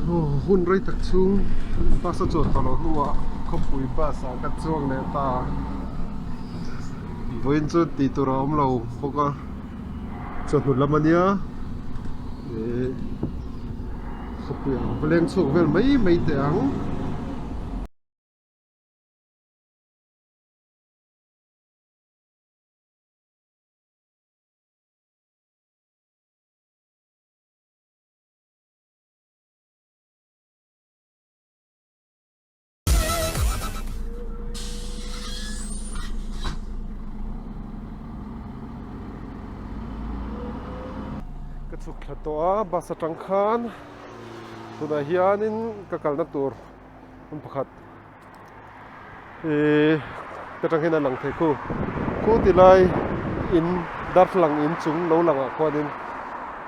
hun rei tak chung ba sa chot talo nuwa khopui ba sa ka chuang ne ta voin chu ti tura om lo foka chot nu lamania e khopui veleng chuk vel mai te ang chuk thatoa basa tangkhan tuna hianin ka kalna tur un pakhat ka tanghin lang the ku tilai in dartlang in chung lo langa khanin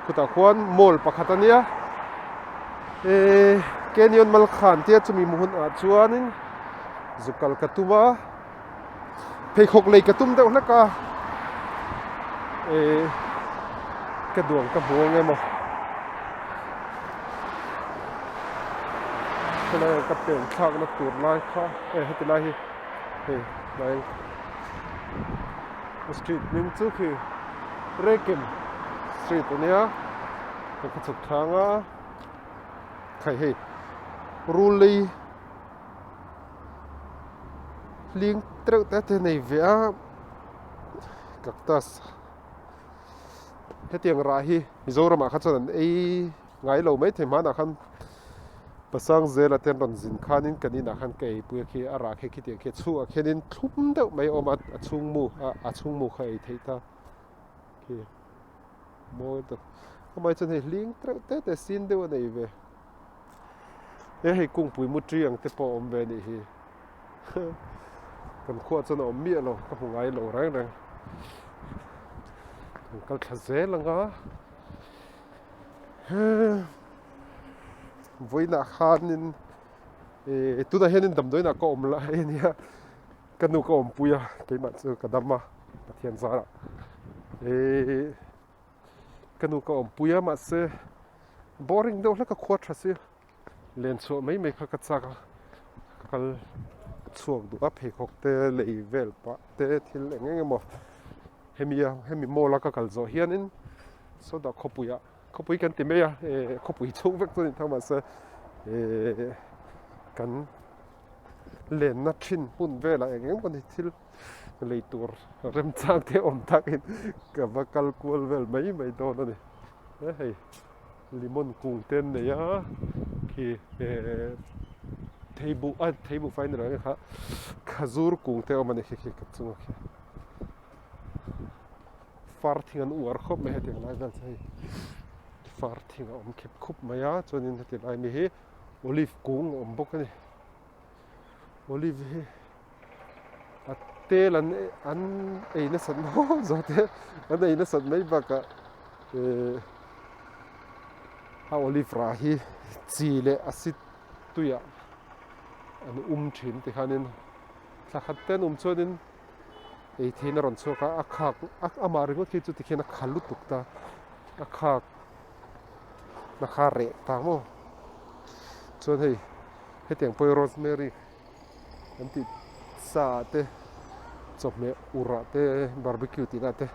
kuta khuan mall pakhatania canyon mal khan tia chumi muhun a chuanin zukal katuma phekhok lei katum deuh hlaka cái đường cái buông em mà cái này cái tiền thang nó tuột lại khó hết thì lại này street mình trước khi Rekim street này cái trục thang á khai hết ruli link treo thế này vẽ các tas thế tiếng ra hi Mizoram khát cho nên ấy ngay lâu mấy thêm mà khăn pasang dễ là tên rần zin khanin cái này khăn cái bữa khi ara khi tiếng khi chua khi nên thum đâu mấy ôm chung mu khai thấy ta khi mỗi đó không ai cho nên link treo thế xin đâu này về ấy hay cùng bùi mút riêng thế bỏ ôm về này hi còn khoa cho nó ôm miệng rồi các vùng ngay lâu ráng cái thật dễ là ngó với nà khan nên tôi đã hiện nên đầm đôi nà có ôm lại nha cái nụ có ôm bùi cái mặt sự cái đầm mà thiên giá là cái nụ có ôm bùi mà sẽ boring đâu là cái khoát ra xí lên chỗ mấy cái chắc cái chuột đủ áp hệ học tê lấy về ba tê thì lại nghe mà hemi mola ka kalzo hianin so da khopui kan ti meya khopui chu vek tu thama se kan len na thin hun vela engem kan thil leitur rem chang te om takin ka vakal kul vel mai do na ni hei limon kung ten ne ya ki theibu fine ra kha khazur kung te omani khi ka chunga khi far thingan uar khop mai heting lai dal chai far thinga om khep khup maya chonin heting lai mi hi olive kung om bok ani olive hi atel an eina san ho zote an eina san mai baka ha olive ra hi chile asit tuya an thin ti khanin thakhatten chonin ei thina ron choka akhak amaringo khi chu tikhena khalu tukta akhak na khare ta mo chon hei heteng poi rosemary anti sa te chopme ura te barbecue ti na te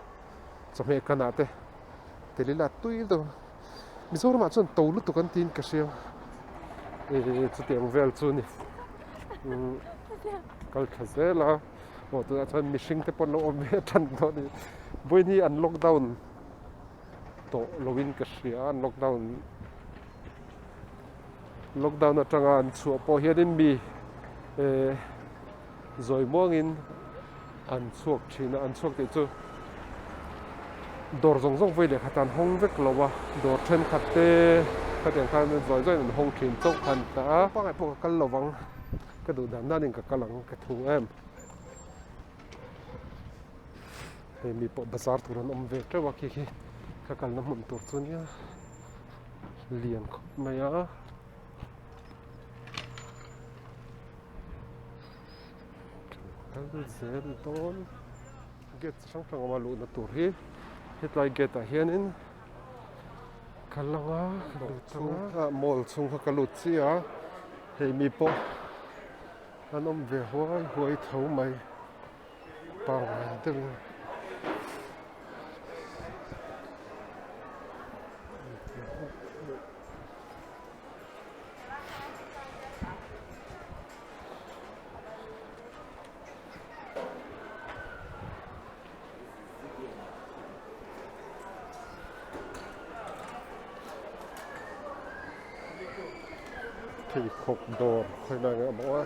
chopme kana te telila tui do Mizoram ma chon tolu tukan tin ka sheu chu tiang vel chu ni kal thazela o tu chan mishing te pon lo om ve than do ni boi ni an lockdown to lovin ka shia an lockdown atanga an chu po hianin mi zoi mongin an chuak thina an chuak te chu dor zong voi le khatan hong vek lowa dor then khatte khateng khan zoi an hong thin chok khan ta pa ngai po kal lowang ka du dan danin ka kalang ka thu em mi po bazar turan om ve trewa ki ka kal na mun tur chunia lian khop maya kal zel ton get sang ma lu na tur hi hetlai get a hianin kalanga kalutanga mol chung ha kalutsia hei mi po anom ve huai thau mai par mai teng thì khóc đỏ khơi nàng bỏ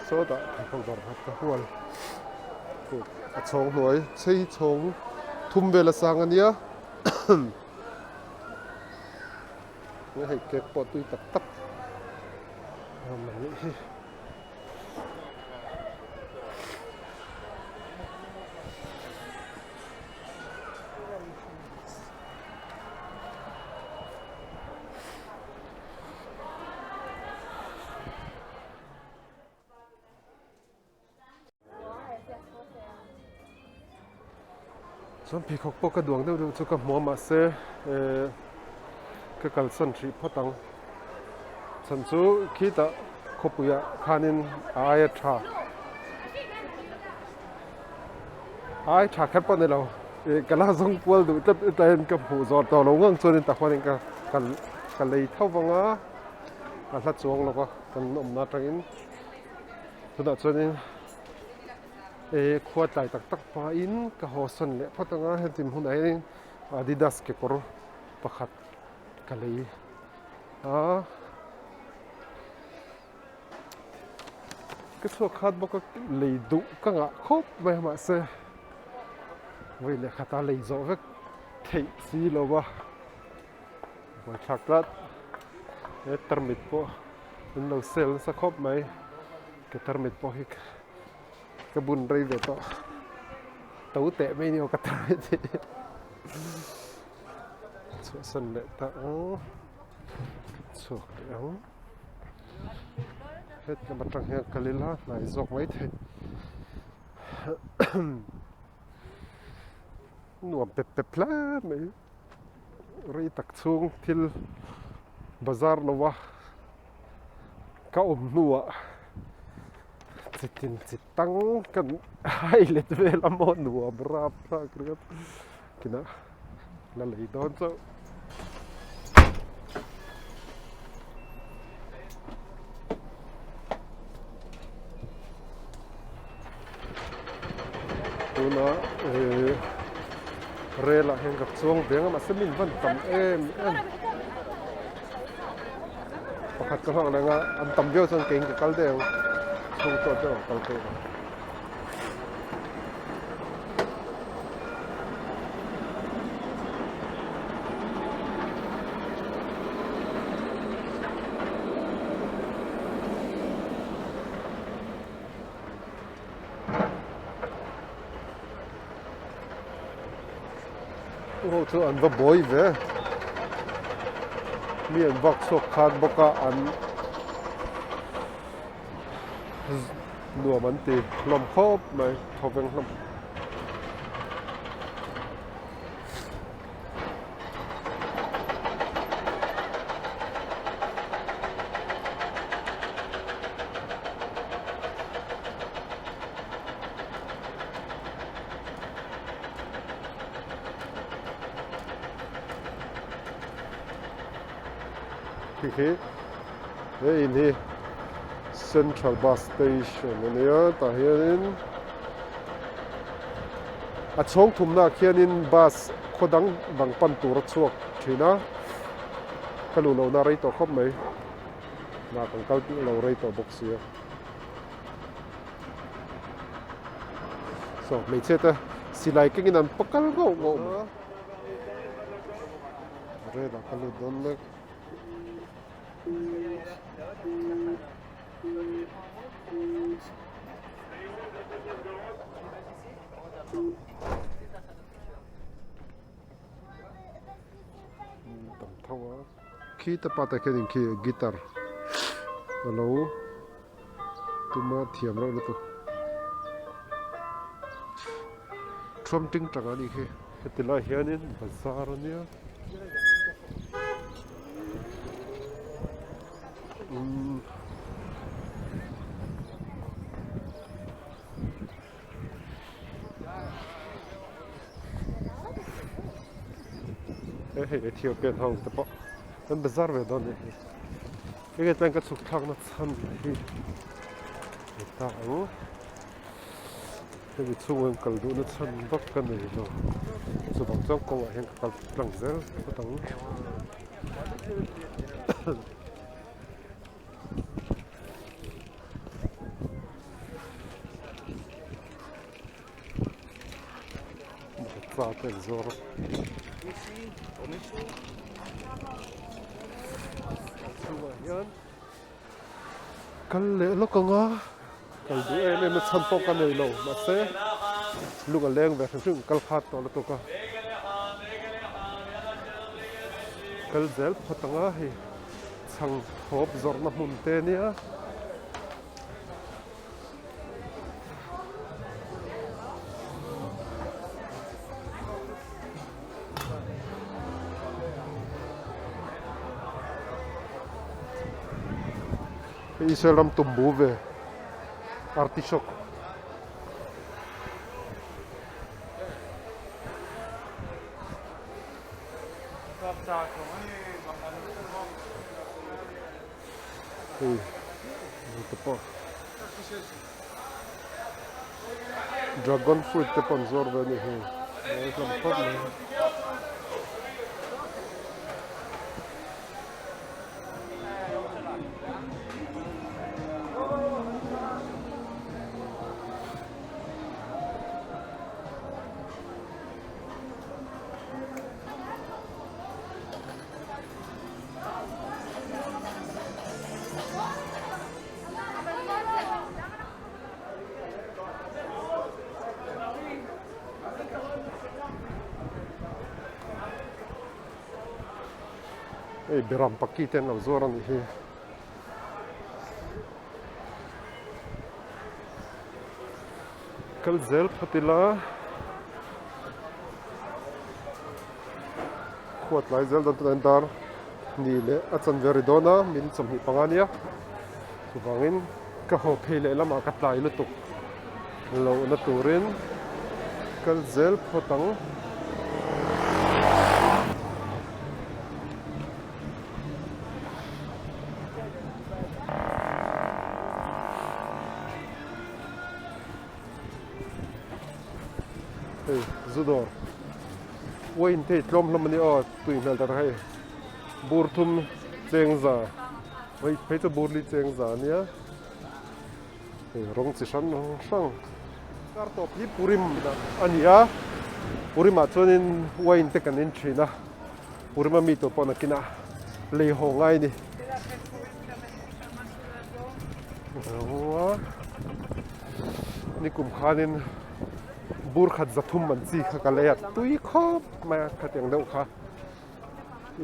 số đã thì khóc đỏ hạt cái hual chong nuôi xây chong thum về là sang anh nhá cái hệ kẹp bỏ tui tắt tắt mà nghĩส่วนพี่ขกปกระดวงดูจุกับหัวมาเซ่ก็กัลสันทรีพอตังสันซูคิดขบุยะคานินอายชาแค่ปนในเรากันล่าส่งปวดดูแต่เห็นกับหูจอดต่อลงเงื่อนส่วนนี้แต่คนนี้กันเลยเท่าวังอ่ะอันละจวงแล้วก็กันอมนาตรินส่วนนี้ขวดใจตักปาอินกับหัวสันเละเพราะตั้งแต่เห็นทีมหุ่นไอ้นี่Adidas เก็บกระประคัดกันเลยก็ชัวร์คัดบอกก็เลยดุก็งะครบไม่มาเสียเว้ยเลยขัดตาเลยจ่อก็เทสีโลวะวันชักรัดตรมิดปะมันเราเซลล์สักครบไหมก็ตรมิดปะฮิกกระบุนไรเด็ดต่อตู้เตะไม่เนี่ยกระต่ายทีชัวสันเด็ดต่อชัวเดี๋ยวเฮ็ดกันมาตั้งเฮียกันเลยละไหนจอกไว้เถอะหนุ่มเป๊ะๆพลาดไหมรีตักช่วงที่บาซาร์ละวะก็อมนัวจิตตั้งกันให้เล็ดเวลาหมดหนัวบราบพระกรีบกินนะนั่นเลยโดนเจ้าตัวน่ะเรล่ะเห็นกับช่วงเบียงมาสมินวันต่ำประคัดกระห้องอะไรเงี้ยอันต่ำเยอะจนเก่งกับกัลเดียวช่วงตัวเจ้ากัลเดียวโอ้โหเธออันว่าบ่อยเว้ยมีอันวักสกขาดบกอันหนัวมันตีลมครบไหมทบเป็นลมที่นี่ Central Bus Station อันนี้แต่เฮียนินช่วงทุ่มน่ะเฮียนินบัสคนดังบังปันตัวรถชวกทีนะก็รู้เราหน้าไรตัวครบไหมหน้าของเขาเราไรตัวบุกเสียso ไม่ใช่แต่สิไลก็กินนั่นปกติก็งงเรื่องนั้นก็รู้ดนเลยkita patah kening ki gitar lalu tuma thiam lo tu trom ting tanga ni ke hetila hianin bazar ania Ethiopian house the po. Then bizarre we don't it. We get like a suk thang na chan hi. Ta u. Cái chung em cần đủ nó chân bắc cái này rồi. Số bằng trong câu hiện các bằng dễ có tầng. Một cái rồi. Cái lẽ nó có ngó. Cái đủ em chân phong cái này lâu mà sẽ lúc ở lên về thằng cái khát to là tôi có cái dễ phát tăng á thì thằng hộp giọt nó muốn tên nhá cái Israel làm tôm bù về artichoke. Dragon fruit te panzor bani he. Lam phot ne. Biram pakiten av zoran hi kal zel phatila khuat lai zel dan tendar ni le achan veridona min chomhi pangania subangin ka ho phele lama ka tlai lutuk lo na turin kal zel photang Zudor. Wain te tlom lam ni o tui mel tar hai. Burthum chengza. Wai pheita burli chengza nia. Rong chi san sang. Kartop hi purim da ania. Purima chuanin wain te kanin thina. Purima mi to pona kina le ho ngai ni. Ni kum khanin bur khat zathum man chi kha kalaya tui khop ma khateng deuh kha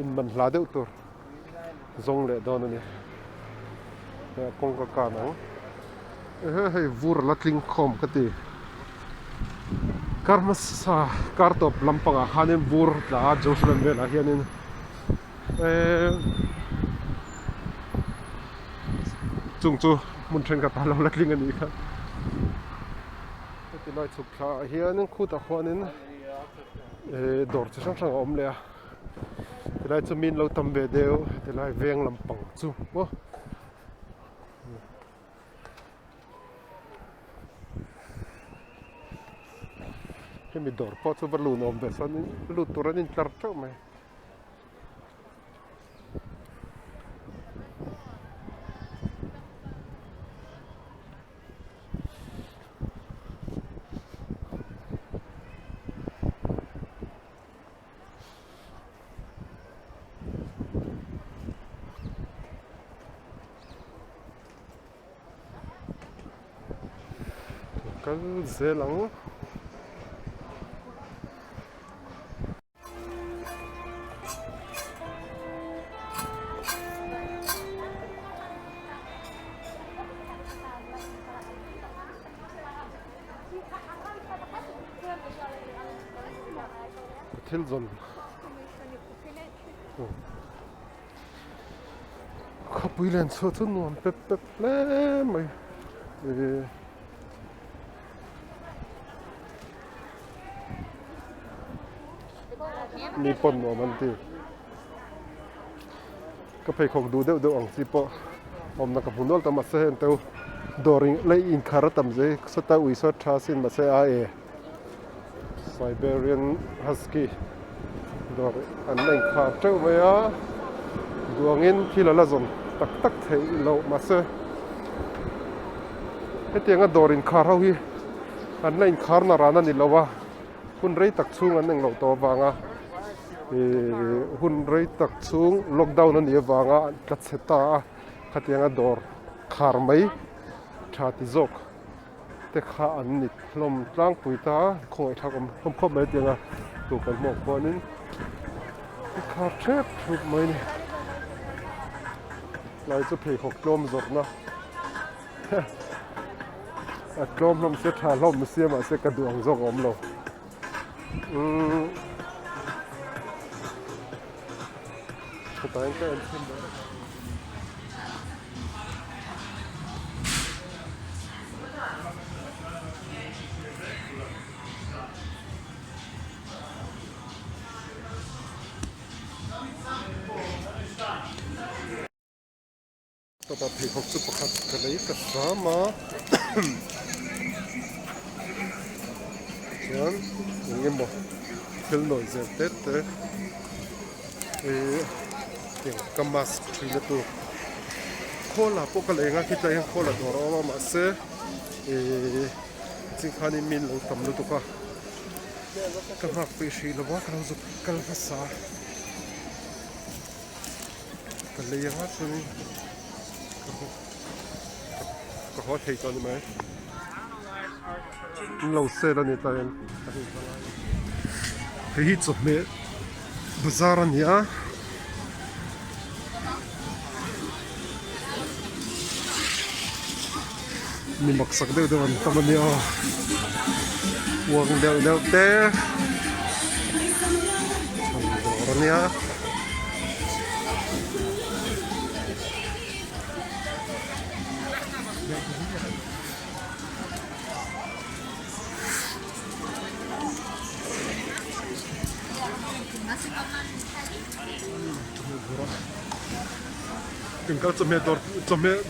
in man hla deuh tur zong le don ani kong ka ka nang hei vur latling khom kati karmas sa kartop lampanga hanin bur la Jerusalem vela hianin chung chu mun then ka ta lo latling ani kha Tilai chuk thla hianin khuta khwanin dor chi sang sang om le a tilai chu min lo tam ve deu tilai veng lampang chu mo hemi dor po chu balun om ve san lu turanin tlar chau mai kal zelang Tilson ปุยเลนโซทุนนวมเป๊ะๆแล้วไหมมีปนว่ามันตีก็ไปของดูเดี๋ยวอ่างสิปะอมนักบุญวัลตมาเซนเตวดอริงเลยอินคาร์ตัมเจสตาวิสทราสินมาเซอาไซเบเรียนฮัสกี้ดอริอันนั้นคาร์เจ้าไว้อะดวงเงินที่ละละจนตักเทเรามาเซให้เตียงก็ดอรินคาร์เราฮีอันนั้นคาร์นารานันนี่เราว่าคุณไรตักซุงอันนั้นเราตัวบางอ่ะหุ่นไรตักซุงล็อกดาวน์นั่นเองวางอ่ะกัดเสตาขัดยังดอร์คาร์ไม่ชาติจกแต่ข้าอันนี้ลมร่างปุ๋ยตาคงไอ้ทักผมเข้าไปยังอ่ะตัวกันหมอกคนนึงคาร์เชฟถูกไหมนี่ลายจะเพลของกลมจกนะกลมลมเสียทาลมเสียมาเสียกระดวงจกอมลงKatakan kan sembah. Tapi hoksu pakat kalai kasama. Yan, ini mo. Fil noise tete. Kamas trila tu kola pokal enga kita yang kola doro ma se jingkhani min lo tamlu tu ka kamak pe shi lo wa kalo zuk kal hasa kal yang ha suni ka ho thei ton mai lo se la ni ta yan hi chu me bazaran ya ni maksak deu deu an tamani a wang deu te orania Tinggal cuma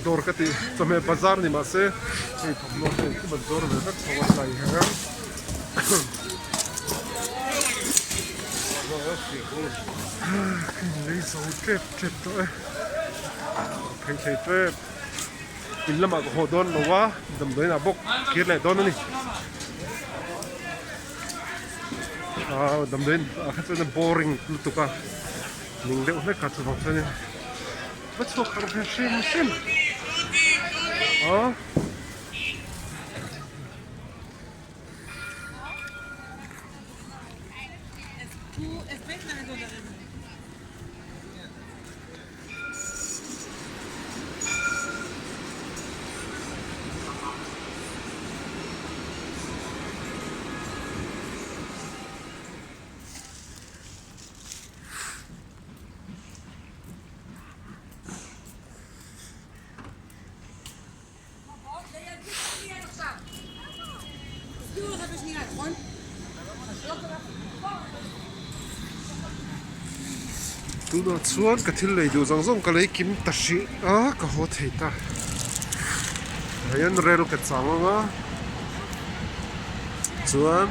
dor kati cuma bazar ni masih itu belum itu bazar benar sama saya kan ini so trip tu kayak trip ini mak hodon lawa dam abok kira don ni dam akhirnya boring tu kan ningde udah kacau macamnya What's so controversial? Huh? Tu đó chuan ka thil lei du zong zong ka lei kim ta hri a ka ho thei ta hian rel ka chang anga chuan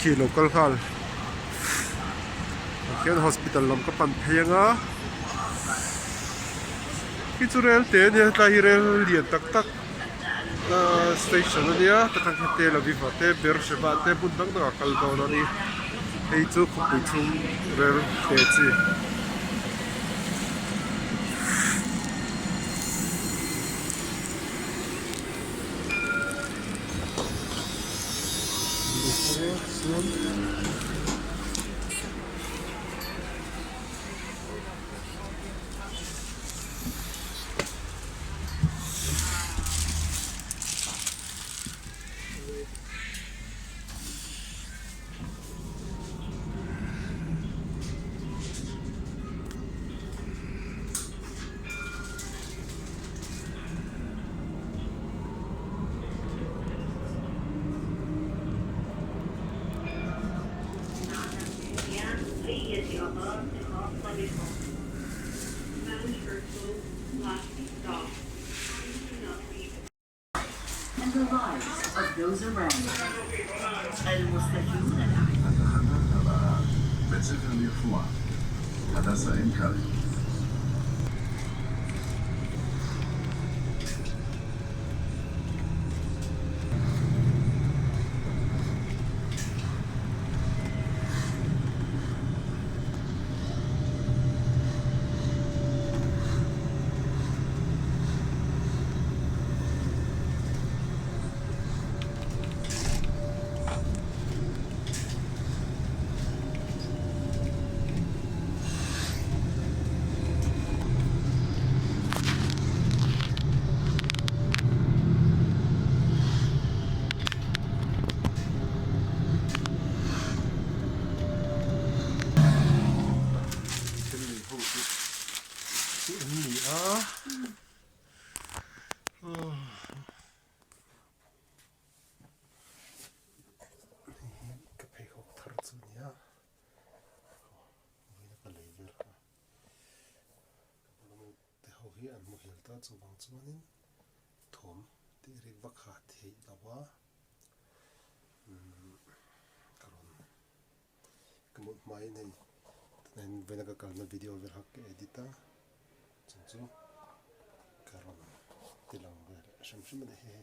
khi local hal hian hospital lam ka pan phei anga ki chu rel te ne ta hi rel lian tak tak station ania ta kan te la viva te ber sheba te bun dang da kal do ni Hei tu kupu tu rel keci. the lives of those around. المستفيدون نتحدث تبع بيت سفر اليافوع حدث إنكار an mo hel ta chuwang chuanin thum ti ri vakha thei lawa karon kamut mai nei nen venaga kalna video ver hak edita chunchu karon tilang ver sham sham de he